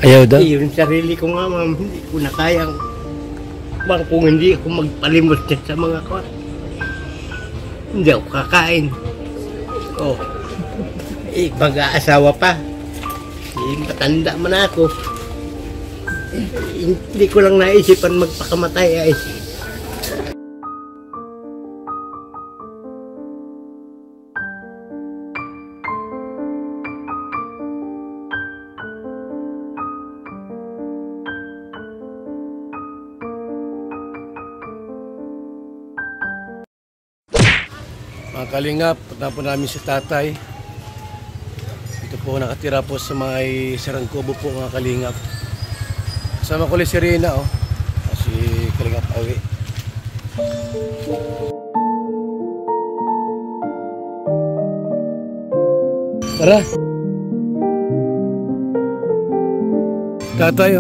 Ayaw daw? Yung sarili ko nga, ma'am, hindi ko na kayang bang kung hindi ako magpalimos dyan sa mga kwa. Hindi ako kakain. Oh. Mag-aasawa pa. Matanda man ako. Hindi ko lang naisipan magpakamatay ay. Mga kalingap, punta po namin si tatay. Ito po nakatira po sa may Sarangkubo po mga kalingap. Kasama ko ulit si Rina si Kalingap Awi. Tara. Tatay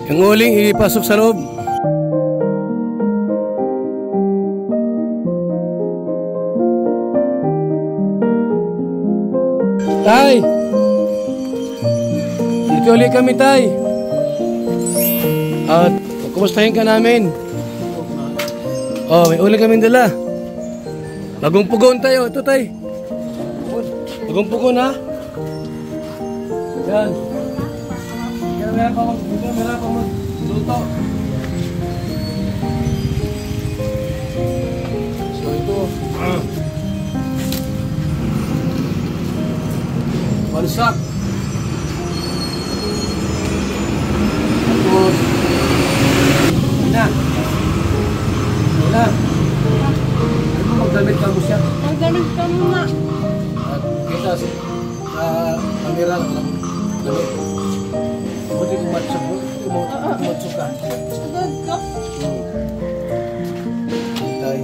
yung uling ipasok sa loob. Tay! Dito ulit kami, Tay. At kumustahin ka namin? May ulit kami dala. Bagong pugon tayo. Ito, Tay. Bagong pugon, ha? Yan. Meron pa magluto. So, ito. Balsak. Tapos Wala. Ano magdamit ka mo siya? Magdamit ka muna. At kita sa kamera lang damit. Buti kumatsok mo. Kumatsok ka. Agad ka. Tay.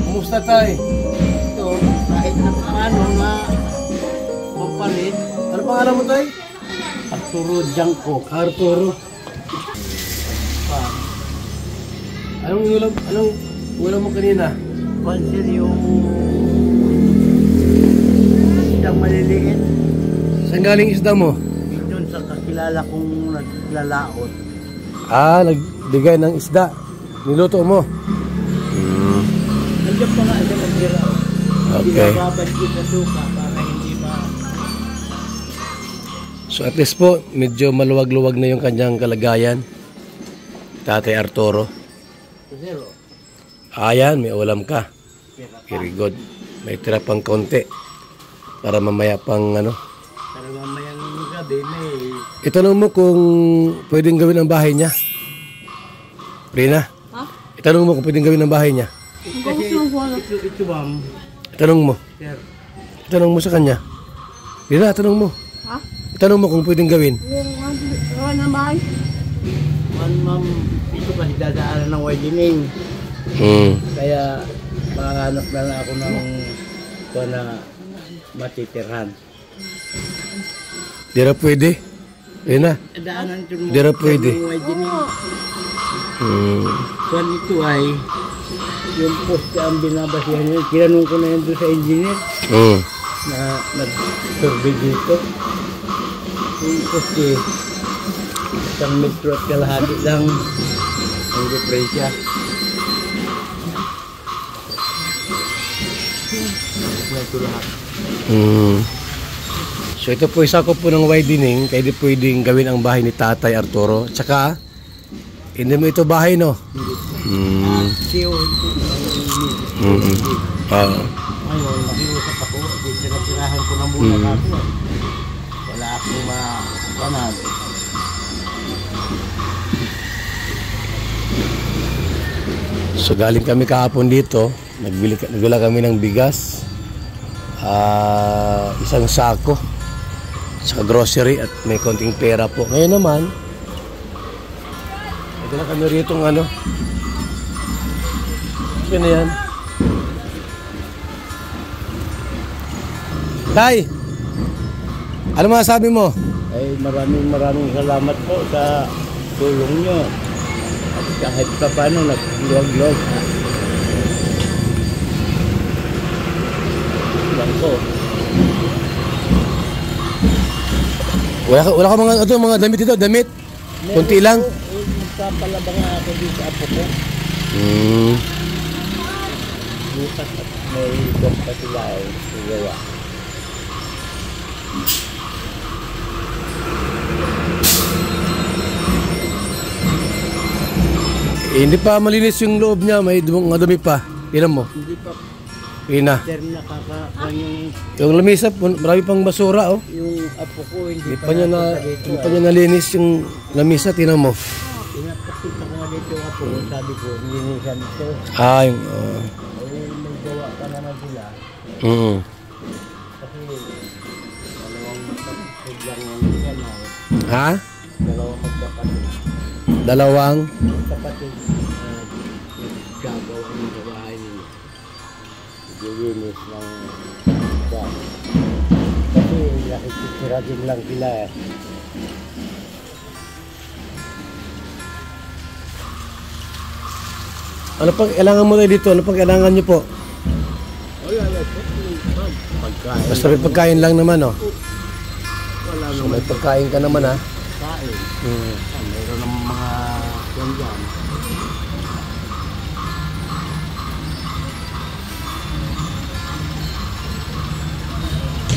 Kumusta, Tay? Ito, kahit na paano na mapalit. Ano pangalan mo, Tay? Arturo Janko. Arturo. Anong ulam mo kanina? Pansin yung isang maliliit. Saan galing isda mo? Doon sa kakilala kong naglalaot. Nagbigay ng isda. Niluto mo? Nandiyan pa nga ito nagbira. Okay. Binababad ko sa suka para hindi ba... So at least po, medyo maluwag-luwag na yung kanyang kalagayan. Tatay Arturo. Zero. Ayan, may ulam ka. Very good. May tira pang konti. Para mamaya pang Para mamayang gabi may... Itanong mo kung pwedeng gawin ang bahay niya. Rina? Ha? Itanong mo kung pwedeng gawin ang bahay niya. Kasi ito ma'am. Itanong mo. Sir. Itanong mo sa kanya. Rina, itanong mo. Ha? Itanong mo kung pwedeng gawin. Gawa ng bahay. Ma'am, ito kasi dadaanan ng widening. Kaya makahanap na lang ako ng na matitirhan. Di na pwede. Rina, Daanan ito Di na pwede. widening. Kung ito ay yung poste ang binabasihan nyo. Tinanong ko na yun doon sa engineer na nag-survey dito. Yung poste, isang metro at kalahati lang ang depresya. Ito lahat. So ito po isa ko po ng widening. Kaya di pwedeng gawin ang bahay ni Tatay Arturo. Tsaka, hindi mo ito bahay, no? Siyo, ngayon, nakiusap ako. Tinatirahan ko na muna natin. Wala akong makanad. So galing kami kahapon dito. Nagwila kami ng bigas. Isang sako. Saka grocery at may konting pera po. Ngayon naman, ito na kami rito ng Yan na yan. Tay! Ano masasabi mo? Ay, maraming salamat po sa tulong nyo. At kahit pa paano, nagluwag-luwag. Lang po. Wala ka mga damit dito, damit? Kunti lang? Magpapalabang nga ako dito sa apo ko. Bukas at may dog pa sila ay sigawa. Hindi pa malinis yung loob niya, may mga dumi pa. Tingnan mo. Hindi pa Ina. sir nakakakuha Yung lamisa, marami pang basura, oh. yung apo ko. Hindi pa niya nalinis yung lamisa, tingnan mo. Pinapakita ko nga dito yung apo ko. Sabi ko, linisan ito. Ah, yung... Eh, may gawa pa naman sila. Kasi dalawang magkapatid lang yung yan. Ha? Dalawang magkapatid. Dalawang? Magkapatid. Gagawa ng gawain nila. Naglilinis ng dam. Kasi nakikisira din lang sila eh. Ano pang kailangan mo tayo dito? Ano pang kailangan niyo po? Wala po. Pagkain. Basta may pagkain lang naman, oh. Wala So, naman may pagkain ka naman, ha? kain. Meron ng mga yan dyan.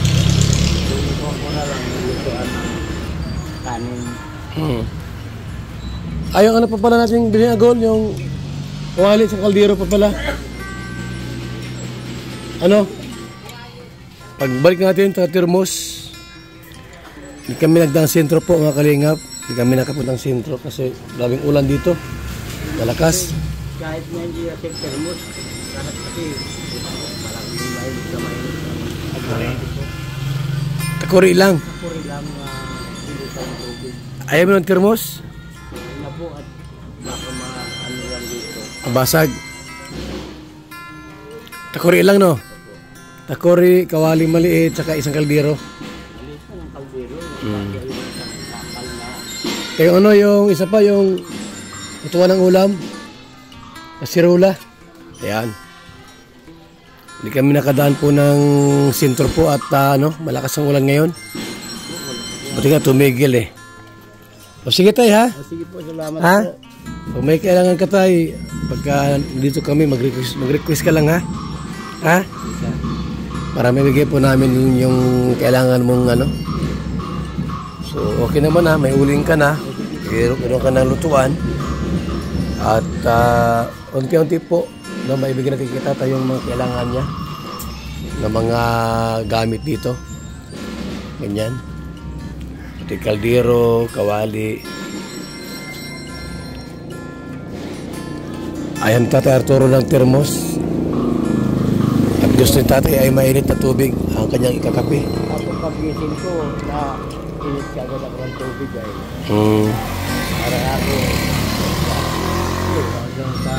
Ito ko na lang nilutuan ng kanin. Ay, yung ano pa pala natin bilhin agol, yung kawali sa kaldero pa pala. Ano? Pagbalik natin sa Termos, hindi kami nagdang sentro po mga kalingap. Hindi kami nakapuntang sentro kasi daming ulan dito. Malakas. Kahit na hindi natin termos, kahit kasi maraming mahil sa mahil. Takuri lang. Puri lang bilisan ng tubig. Ayaw mo ng Termos? Na po at baka ano yan dito. Basag. Takuri lang, no? Takuri, kawali maliit, saka isang kaldero. Bilisan ng kaldero. Isang kapal na. Kaya ano yung isa pa, yung utuan ng ulam? Kasirula. Ayan. Hindi kami nakadaan po ng sentro po at malakas ang ulan ngayon. Buti nga tumigil eh. O sige tayo ha? Sige po, salamat Ha? po. Kung may kailangan ka tayo, pagka dito kami, mag-request ka lang ha? Ha? Para may bigay po namin yung kailangan mong ano. So okay naman ha, may uling ka na. Meron ka ng lutuan. At unti-unti po, maibigyan natin kita tayo yung mga kailangan niya na mga gamit dito. Ganyan. Pati kaldero, kawali. Ayan Tatay Arturo ng termos. At gusto ni Tatay ay mainit na tubig ang kanyang ikakape. Tapos pag-gising ko, na init ka agad ako ng tubig ay. Para ako, hanggang sa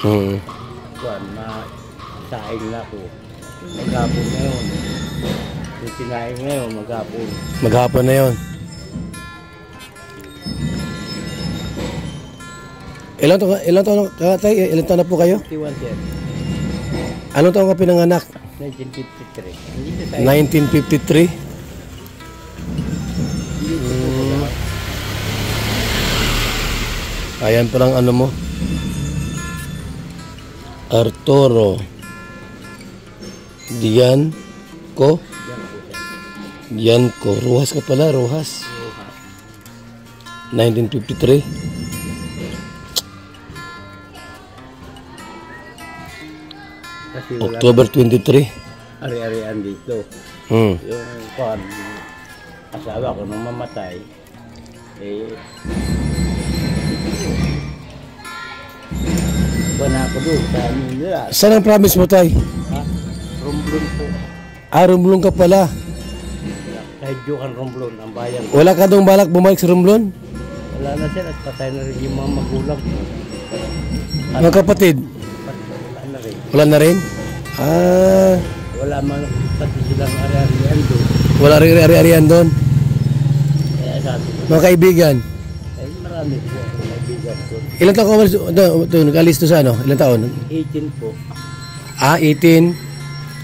kuwan na saing na ako. Maghapon na yun. Yung sinaing na yun, maghapon. Maghapon na yon. Ilan taon na po kayo? 51 sir, Anong taon ka pinanganak? 1953. Hindi sa 1953? Ayan palang ano mo. Arturo Dianco. Rojas ka pala, Rojas. 1953. kasi wala October 23. ari-arian dito. Hmm. Yung kuwan, asawa ko nung mamatay, eh, buwan ako doon sa nila. Saan ang promise mo, Tay? Ha? Romblon po. Rumblon ka pala. Kahit Johan Romblon, ang bayan ko. Wala ka daw balak bumalik sa Romblon? Wala na sir at patay na rin yung mga magulang ko. Mga kapatid? Wala na rin. Wala na rin? Wala man pati silang ari-arian doon. Wala rin ari-arian doon. Kaya sabi ko, Mga kaibigan? ay marami po ako kaibigan ko. Ilan taon ka umalis? Nag-alis to sa ano? Ilan taon? 18 po. 18.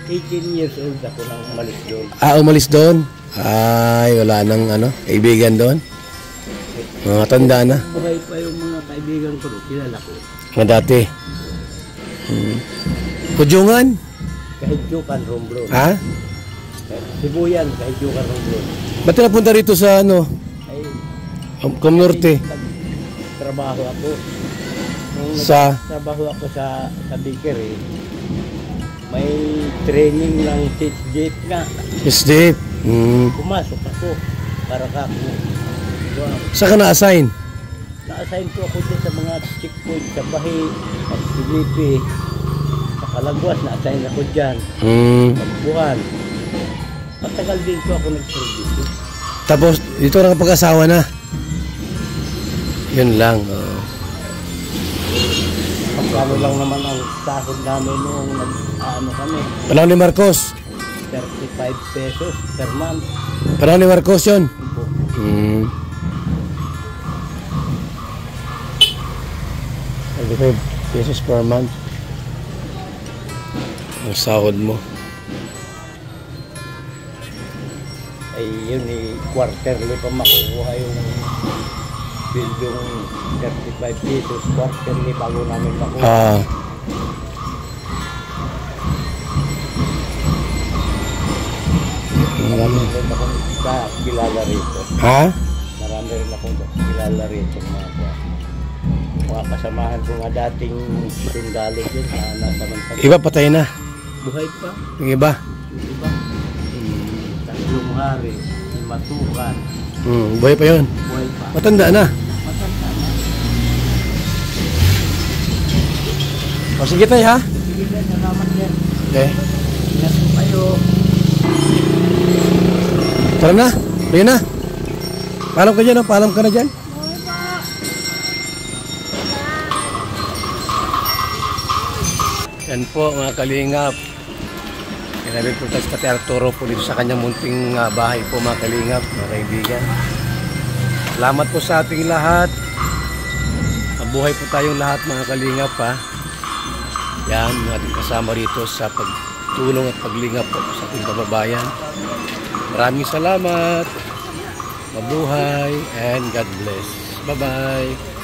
18 years old ako nang umalis doon. Umalis doon? Ay, wala nang kaibigan doon? Mga tanda na. Buhay pa yung mga kaibigan ko doon, kilala ko. Mga dati. Kujungan? Kahit Jukan Romblon. Ha? Sibuyan, kahit Jukan Romblon. Ba't ka napunta rito sa Ay, Comnorte? trabaho ako. Nung Sa? trabaho ako sa bakery, may training ng seat gate nga. Steve? Pumasok ako para ka ako. Saan ka na-assign? Na-assign ko ako dyan sa mga checkpoint sa Bahi, at Pilipi, sa Kalagwas, na-assign ako dyan. Pagbuhan. Matagal din ko ako nag-service. Tapos, dito na kapag-asawa na. Yun lang. Pagkano lang naman ang sahod namin noong nag-ano kami, Panahon ni Marcos. 35 pesos per month. Panahon ni Marcos yun. Po. 35 pesos per month. Ang sahod mo. Ay yun quarterly pa makukuha yung bill yung 35 pesos quarterly bago namin makuha. Marami rin akong kilala rito. Ha? Marami rin akong kilala rito mga kasamahan ko nga dating sundalo yun na nasamantala. Iba patay na. Buhay pa. Yung iba. Yung iba. Tatlong hari, matukan, Buhay pa yun. buhay pa. Matanda na. Matanda na. O sige tayo ha. Sige na, salamat yan. Okay. Ingat po kayo. Tara na. Rin na. Paalam ka dyan. Paalam ka na dyan. Okay po. Yan po mga kalingap. Kinabi po tayo sa Pati Arturo po dito sa kanyang munting bahay po mga kalingap, mga kaibigan. Salamat po sa ating lahat. Mabuhay po tayong lahat mga kalingap ha. Yan, mga ating kasama rito sa pagtulong at paglingap po sa ating kababayan. Maraming salamat. Mabuhay and God bless. Bye-bye.